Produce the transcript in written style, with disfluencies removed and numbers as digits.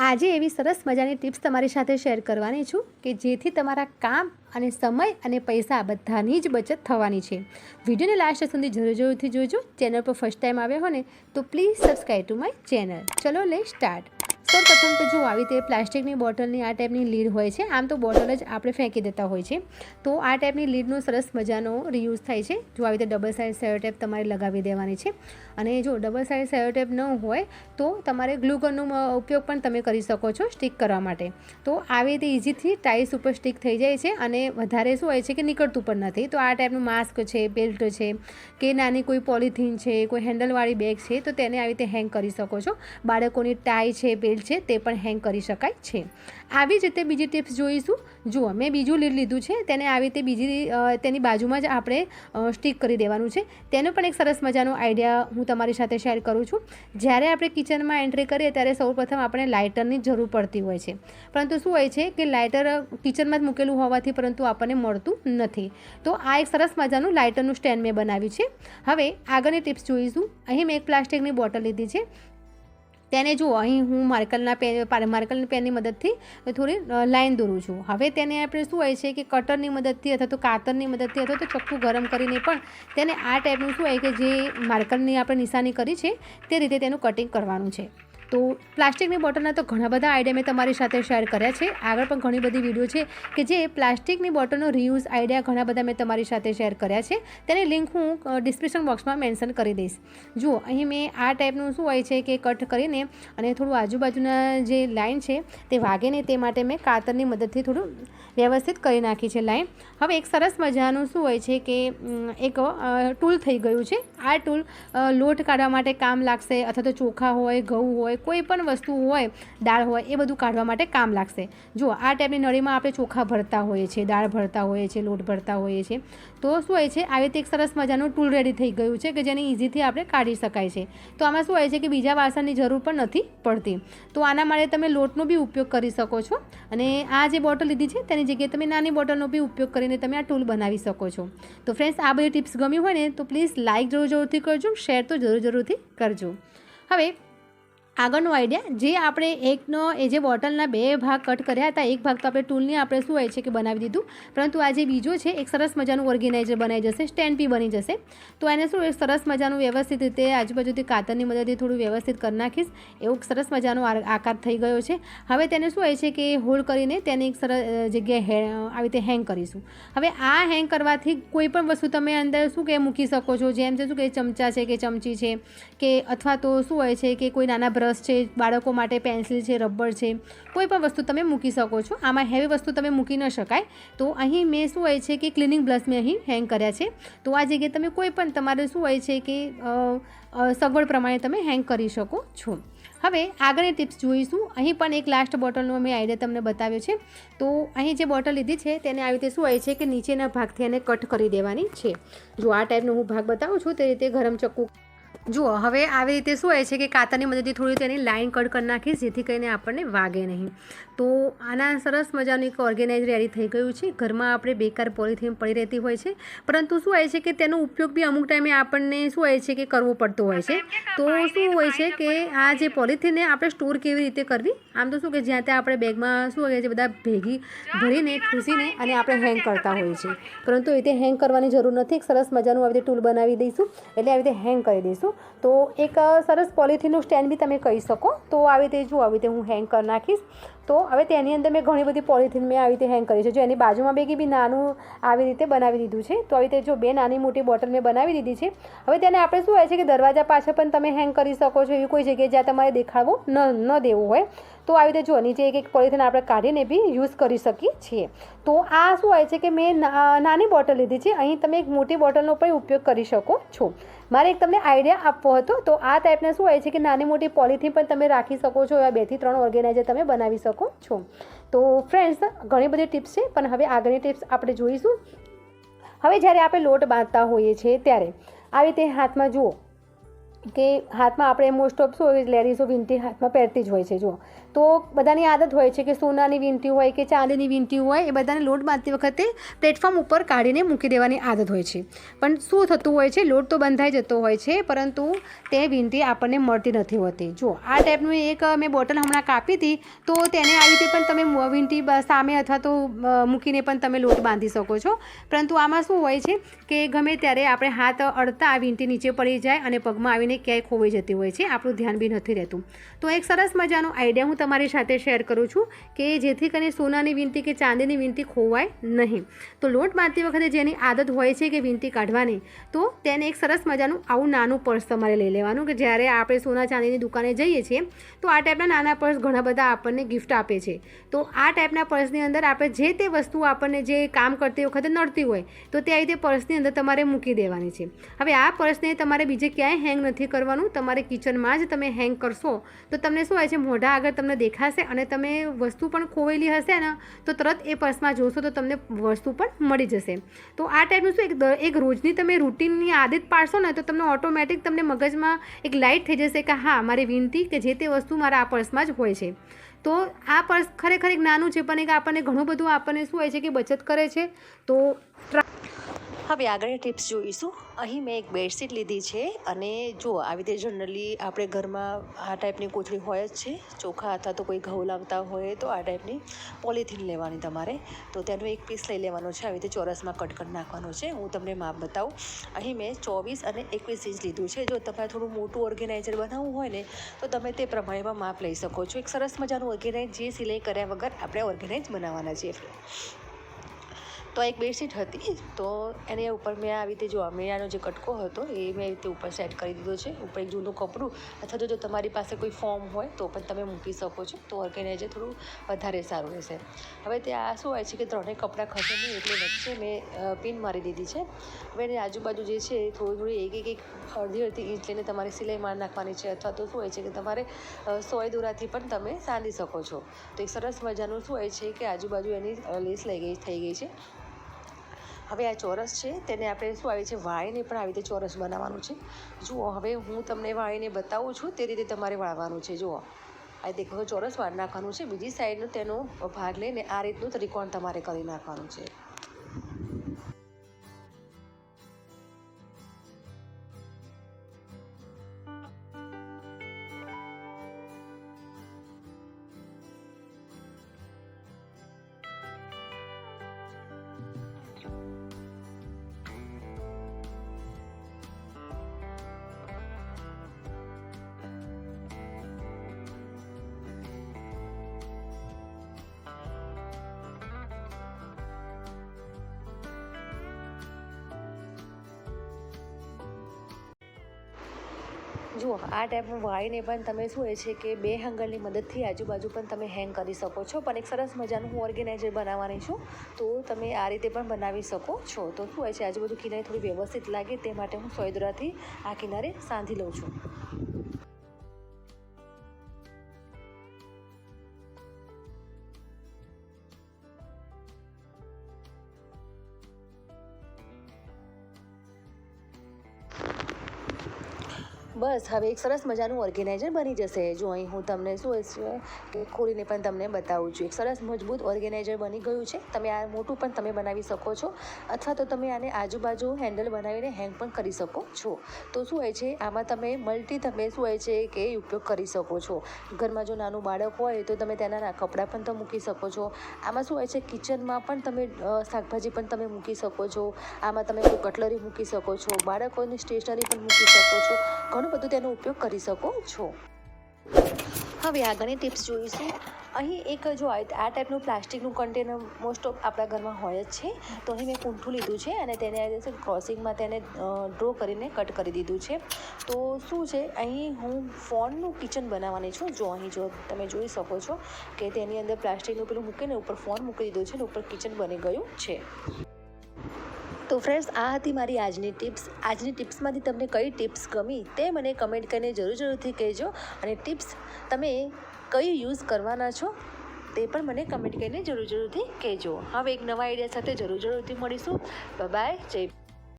આજે એવી સરસ મજાની ટિપ્સ તમારી સાથે શેર કરવાની છું કે જેથી તમારા કામ અને સમય અને પૈસા બધાની જ બચત થવાની છે. વિડીયોને લાસ્ટ સુધી જરૂરથી જોજો. ચેનલ પર ફર્સ્ટ ટાઈમ આવ્યા હો ને તો please subscribe to my channel. ચલો લે સ્ટાર્ટ. સૌપ્રથમ તો જો આવી રીતે પ્લાસ્ટિકની બોટલની આ ટાઈપની લીડ હોય છે. આમ તો બોટલ જ આપણે ફેંકી દેતા હોય છે, તો આ ટાઈપની લીડનો સરસ મજાનો રીયુઝ થાય છે. જો આવી રીતે ડબલ સાઇડ સેલો ટેપ તમારે લગાવી દેવાની છે. અને જો ડબલ સાઇડ સેલો ટેપ ન હોય તો તમારે ગ્લુ ગનનો ઉપયોગ પણ તમે કરી શકો છો સ્ટિક કરવા માટે. તો આવી રીતે ઇઝીથી ટાઇલ્સ ઉપર સ્ટિક થઈ જાય છે અને વધારે શું હોય છે કે નીકળતું પણ નથી. તો આ ટાઈપનું માસ્ક છે, બેલ્ટ છે કે નાની કોઈ પોલિથીન છે, કોઈ હેન્ડલવાળી બેગ છે તો તેને આવી રીતે હેંગ કરી શકો છો. બાળકોની ટાઈ છે, બેલ્ટ છે તે પણ હેંગ કરી શકાય છે. આવી જ રીતે બીજી ટિપ્સ જોઈશું. જુઓ, મેં બીજું લીડ લીધું છે, તેને આવી રીતે બીજી તેની બાજુમાં જ આપણે સ્ટિક કરી દેવાનું છે. તેનો પણ એક સરસ મજાનો આઈડિયા હું તમારી સાથે શેર કરું છું. જ્યારે આપણે કિચનમાં એન્ટ્રી કરીએ ત્યારે સૌપ્રથમ આપણે લાઇટરની જરૂર પડતી હોય છે, પરંતુ શું હોય છે કે લાઇટર કિચનમાં જ મૂકેલું હોવાથી પરંતુ આપણને મળતું નથી. તો આ એક સરસ મજાનું લાઇટરનું સ્ટેન્ડ મેં બનાવ્યું છે. હવે આગળની ટિપ્સ જોઈશું. અહીં મેં એક પ્લાસ્ટિકની બોટલ લીધી છે. તેને જુઓ, અહીં હું માર્કરની પેનની મદદથી થોડી લાઈન દોરું છું. હવે તેને આપણે શું હોય છે કે કટરની મદદથી અથવા તો કાતરની મદદથી અથવા તો ચક્કુ ગરમ કરીને પણ તેને આ ટાઈપનું શું હોય કે જે માર્કરની આપણે નિશાની કરી છે તે રીતે તેનું કટિંગ કરવાનું છે. તો પ્લાસ્ટિકની બોટલના તો ઘણા બધા આઈડિયા મેં તમારી સાથે શેર કર્યા છે. આગળ પણ ઘણી બધી વિડીયો છે કે જે પ્લાસ્ટિકની બોટલનો રીયુઝ આઈડિયા ઘણા બધા મેં તમારી સાથે શેર કર્યા છે. તેની લિંક હું ડિસ્ક્રિપ્શન બોક્સમાં મેન્શન કરી દઈશ. જુઓ, અહીં મેં આ ટાઈપનું શું હોય છે કે કટ કરીને અને થોડું આજુબાજુના જે લાઇન છે તે વાગે નહીં તે માટે મેં કાતરની મદદથી થોડું વ્યવસ્થિત કરી નાખી છે લાઇન. હવે એક સરસ મજાનું શું હોય છે કે એક ટૂલ થઈ ગયું છે. આ ટૂલ લોટ કાઢવા માટે કામ લાગશે અથવા તો ચોખા હોય, ઘઉં હોય, કોઈ પણ વસ્તુ હોય, દાળ હોય, એ બધું કાઢવા માટે કામ લાગશે. જુઓ, આ ટાઈપની નળીમાં આપણે ચોખા ભરતા હોઈએ છીએ, દાળ ભરતા હોઈએ છીએ, લોટ ભરતા હોઈએ છીએ. તો શું હોય છે, આવી રીતે એક સરસ મજાનું ટૂલ રેડી થઈ ગયું છે કે જેને ઇઝીથી આપણે કાઢી શકાય છે. તો આમાં શું હોય છે કે બીજા વાસણની જરૂર પણ નથી પડતી. તો આના માટે તમે લોટનો બી ઉપયોગ કરી શકો છો. અને આ જે બોટલ લીધી છે તેની જગ્યાએ તમે નાની બોટલનો બી ઉપયોગ કરીને તમે આ ટૂલ બનાવી શકો છો. તો ફ્રેન્ડ્સ, આ બધી ટિપ્સ ગમી હોય ને તો પ્લીઝ લાઇક જરૂરથી કરજો, શેર તો જરૂરથી કરજો. હવે આગળનો આઈડિયા, જે આપણે જે બોટલના બે ભાગ કટ કર્યા હતા, એક ભાગ તો આપણે ટૂલની આપણે શું હોય છે કે બનાવી દીધું, પરંતુ આ જે બીજો છે એક સરસ મજાનું ઓર્ગેનાઇઝર બનાવી જશે, સ્ટેન્ડ બી બની જશે. તો એને શું એક સરસ મજાનું વ્યવસ્થિત રીતે આજુબાજુથી કાતરની મદદથી થોડું વ્યવસ્થિત કરી નાખીશ. એવું સરસ મજાનો આકાર થઈ ગયો છે. હવે તેને શું હોય છે કે હોલ્ડ કરીને તેને એક સરસ જગ્યાએ આવી રીતે હેંગ કરીશું. હવે આ હેંગ કરવાથી કોઈ પણ વસ્તુ તમે અંદર શું કે મૂકી શકો છો. જેમ છે શું કે ચમચા છે કે ચમચી છે કે અથવા તો શું હોય છે કે કોઈ નાના બ્રશ છે, બાળકો માટે પેન્સિલ છે, રબર છે, કોઈ પણ વસ્તુ તમે મૂકી શકો છો. આમાં હેવી વસ્તુ તમે મૂકી ન શકાય. તો અહીં મેં શું હોય છે કે ક્લિનિંગ બ્રશ મેં અહીં હેંગ કર્યા છે. તો આ જગ્યાએ તમે કોઈ પણ તમારે શું હોય છે કે સગવડ પ્રમાણે તમે હેંગ કરી શકો છો. હવે આગળની ટિપ્સ જોઈશું. અહીં પણ એક લાસ્ટ બોટલનો મેં આઈડિયા તમને બતાવ્યો છે. તો અહીં જે બોટલ લીધી છે તેને આવી રીતે શું હોય છે કે નીચેના ભાગથી એને કટ કરી દેવાની છે. જો આ ટાઈપનો હું ભાગ બતાવું છું તે રીતે ગરમ ચક્કુ. જુઓ, હવે આવી રીતે શું હોય છે કે કાતરની મદદથી થોડી તેની લાઇન કટ કરી નાખીશ જેથી કરીને આપણને વાગે નહીં. તો આના સરસ મજાનું એક ઓર્ગેનાઇઝર રેડી થઈ ગયું છે. ઘરમાં આપણે બેકાર પોલિથીન પડી રહેતી હોય છે, પરંતુ શું હોય છે કે તેનો ઉપયોગ બી અમુક ટાઈમે આપણને શું હોય છે કે કરવો પડતો હોય છે. તો શું હોય છે કે આ જે પોલિથીનને આપણે સ્ટોર કેવી રીતે કરવી, આમ તો શું કે જ્યાં ત્યાં આપણે બેગમાં શું હોય છે બધા ભેગી ભરીને ઠૂસીને અને આપણે હેંગ કરતા હોઈએ છીએ, પરંતુ એ રીતે હેંગ કરવાની જરૂર નથી. એક સરસ મજાનું આવી રીતે ટૂલ બનાવી દઈશું એટલે આવી રીતે હેંગ કરી દઈશું. તો એક સરસ પોલિથીનનું સ્ટેન્ડ બી તમે કહી શકો. તો આવી રીતે આવી રીતે હું હેંગ કરી નાખીશ. તો હવે તેની અંદર મેં ઘણી બધી પોલિથીન મેં આવી રીતે હેંગ કરી છે. જો એની બાજુમાં બી નાનું આવી રીતે બનાવી દીધું છે. તો આવી રીતે જો બે નાની મોટી બોટલ મેં બનાવી દીધી છે. હવે તેને આપણે શું હોય છે કે દરવાજા પાછળ પણ તમે હેંગ કરી શકો છો. એવી કોઈ જગ્યાએ જ્યાં તમારે દેખાડવો ન દેવું હોય તો આવી રીતે જો નીચે એક પોલિથીન આપણે કાઢીને બી યુઝ કરી શકીએ છીએ. તો આ શું હોય છે કે મેં નાની બોટલ લીધી છે. અહીં તમે એક મોટી બોટલનો પણ ઉપયોગ કરી શકો છો. મારે એક તમને આઈડિયા આપવો હતો. તો આ ટાઈપના શું હોય છે કે નાની મોટી પોલિથીન પણ તમે રાખી શકો છો. એવા 2 થી 3 ઓર્ગેનાઇઝર તમે બનાવી શકો છો. તો ફ્રેન્ડ્સ, ઘણી બધી ટિપ્સ છે, પણ હવે આગળની ટિપ્સ આપણે જોઈશું. હવે જ્યારે આપણે લોટ બાંધતા હોઈએ છીએ ત્યારે આવી રીતે હાથમાં જુઓ કે હાથમાં આપણે મોસ્ટ ઓફ શું લેડીઝો વીંટી હાથમાં પહેરતી જ હોય છે. જો તો બધાની આદત હોય છે કે સોનાની વીંટી હોય કે ચાંદીની વીંટી હોય એ બધાને લોટ બાંધતી વખતે પ્લેટફોર્મ ઉપર કાઢીને મૂકી દેવાની આદત હોય છે. પણ શું થતું હોય છે, લોટ તો બંધાઈ જતો હોય છે પરંતુ તે વીંટી આપણને મળતી નથી હોતી. જો આ ટાઈપનું એક મેં બોટલ હમણાં કાપી હતી, તો તેને આવી રીતે પણ તમે વીંટી સામે અથવા તો મૂકીને પણ તમે લોટ બાંધી શકો છો. પરંતુ આમાં શું હોય છે કે ગમે ત્યારે આપણે હાથ અડતા આ વીંટી નીચે પડી જાય અને પગમાં આવીને ક્યાંય ખોવાઈ જતી હોય છે, આપણું ધ્યાન બી નથી રહેતું. તો એક સરસ મજાનો આઈડિયા હું તમારી સાથે શેર કરું છું કે જેથી કરીને સોનાની વીંટી કે ચાંદીની વીંટી ખોવાય નહીં. તો લોટ બાંધતી વખતે જેની આદત હોય છે કે વીંટી કાઢવાની, તો તેને એક સરસ મજાનું આવું નાનું પર્સ તમારે લઈ લેવાનું કે જ્યારે આપણે સોના ચાંદીની દુકાને જઈએ છીએ તો આ ટાઈપના નાના પર્સ ઘણા બધા આપણને ગિફ્ટ આપે છે. તો આ ટાઈપના પર્સની અંદર આપણે જે તે વસ્તુ આપણને જે કામ કરતી વખતે નડતી હોય તો તે આવી રીતે પર્સની અંદર તમારે મૂકી દેવાની છે. હવે આ પર્સને તમારે બીજે ક્યાંય હેંગ નથી કરવાનું, તમારે કિચનમાં જ તમે હેંગ કરશો તો તમને શું હોય છે, મોઢા આગળ તમને દેખાશે અને તમે વસ્તુ પણ ખોવેલી હશે ને તો તરત એ પર્સમાં જોશો તો તમને વસ્તુ પણ મળી જશે. તો આ ટાઈપનું શું એક રોજની તમે રૂટીનની આદત પાડશો ને તો તમને ઓટોમેટિક તમને મગજમાં એક લાઇટ થઈ જશે કે હા મારી વીંટી કે જે તે વસ્તુ મારા આ પર્સમાં જ હોય છે. તો આ પર્સ ખરેખર એક નાનું છે પણ એક આપણને ઘણું બધું આપણને શું હોય છે કે બચત કરે છે. તો હવે આગળની ટિપ્સ જોઈશું. અહીં મેં એક બેડશીટ લીધી છે અને જો આવી રીતે જનરલી આપણે ઘરમાં આ ટાઈપની કોથળી હોય જ છે. ચોખા અથવા તો કોઈ ઘઉં લાવતા હોય તો આ ટાઈપની પોલિથીન લેવાની તમારે. તો તેનો એક પીસ લઈ લેવાનો છે, આવી રીતે ચોરસમાં કટ કરી નાખવાનો છે. હું તમને માપ બતાવું. અહીં મેં 24 અને 21 ઇંચ લીધું છે. જો તમારે થોડું મોટું ઓર્ગેનાઇઝર બનાવવું હોય ને તો તમે તે પ્રમાણેમાં માપ લઈ શકો છો. એક સરસ મજાનું ઓર્ગેનાઇઝ જે સિલાઈ કર્યા વગર આપણે ઓર્ગેનાઇઝ બનાવવાના છીએ. તો એક બેડશીટ હતી તો એની ઉપર મેં આવી રીતે જો મેળાનો જે કટકો હતો એ મેં આવી રીતે ઉપર સેટ કરી દીધો છે. ઉપર એક જૂનું કપડું અથવા તો જો તમારી પાસે કોઈ ફોર્મ હોય તો પણ તમે મૂકી શકો છો, તો ઓર્ગેનાઇઝર થોડું વધારે સારું રહેશે. હવે ત્યાં શું હોય છે કે ત્રણેય કપડાં ખસે નહીં એટલે વચ્ચે મેં પિન મારી દીધી છે. હવે એની આજુબાજુ જે છે થોડી એક અડધી ઇંચ લઈને તમારે સિલાઈ મારી નાખવાની છે, અથવા તો શું હોય છે કે તમારે સોય દોરાથી પણ તમે સાંધી શકો છો. તો એક સરસ મજાનું શું હોય છે કે આજુબાજુ એની લેસ થઈ ગઈ છે. હવે આ ચોરસ છે તેને આપણે શું આવે છે વાળીને પણ આવી રીતે ચોરસ બનાવવાનું છે. જુઓ હવે હું તમને વાળીને બતાવું છું તે રીતે તમારે વાળવાનું છે. જુઓ આ દેખો ચોરસ વાળ નાખવાનું છે, બીજી સાઈડનો તેનો ભાગ લઈને આ રીતનું ત્રિકોણ તમારે કરી નાખવાનું છે. જુઓ આ ટાઈપનું વાળીને પણ તમે શું હોય છે કે બે હેંગલની મદદથી આજુબાજુ પણ તમે હેંગ કરી શકો છો. પણ એક સરસ મજાનું હું ઓર્ગેનાઇઝર બનાવવાની છું તો તમે આ રીતે પણ બનાવી શકો છો. તો શું હોય છે આજુબાજુ કિનારે થોડી વ્યવસ્થિત લાગે તે માટે હું સોય દોરાથી આ કિનારે સાંધી લઉં છું. બસ હવે એક સરસ મજાનું ઓર્ગેનાઇઝર બની જશે. જો અહીં હું તમને શું છે કે ખોલીને પણ તમને બતાવું છું. એક સરસ મજબૂત ઓર્ગેનાઇઝર બની ગયું છે. તમે આ મોટું પણ તમે બનાવી શકો છો અથવા તો તમે આને આજુબાજુ હેન્ડલ બનાવીને હેંગ પણ કરી શકો છો. તો શું હોય છે આમાં તમે તમે શું હોય છે કે ઉપયોગ કરી શકો છો. ઘરમાં જો નાનું બાળક હોય તો તમે તેના કપડાં પણ તો મૂકી શકો છો. આમાં શું હોય છે કિચનમાં પણ તમે શાકભાજી પણ તમે મૂકી શકો છો. આમાં તમે કોઈ કટલરી મૂકી શકો છો, બાળકોની સ્ટેશનરી પણ મૂકી શકો છો. ઘણું બધું તેનો ઉપયોગ કરી શકો છો. હવે આગળની ટિપ્સ જોઈશું. અહીં એક જો આ ટાઈપનું પ્લાસ્ટિકનું કન્ટેનર મોસ્ટ ઓફ આપણા ઘરમાં હોય જ છે. તો અહીં મેં કૂંઠું લીધું છે અને તેને ક્રોસિંગમાં તેને ડ્રો કરીને કટ કરી દીધું છે. તો શું છે અહીં હું ફોનનું કિચન બનાવવાની છું. જો અહીં જો તમે જોઈ શકો છો કે તેની અંદર પ્લાસ્ટિકનું પેલું મૂકીને ઉપર ફોન મૂકી દીધું છે અને ઉપર કિચન બની ગયું છે. તો ફ્રેન્ડ્સ આ હતી મારી આજની ટિપ્સ. આજની ટિપ્સમાંથી તમને કઈ ટિપ્સ ગમી તે મને કમેન્ટ કરીને જરૂરથી કહેજો અને ટિપ્સ તમે કઈ યુઝ કરવાના છો તે પણ મને કમેન્ટ કરીને જરૂરથી કહેજો. હવે એક નવા આઈડિયા સાથે જરૂરથી મળીશું. Bye bye. જય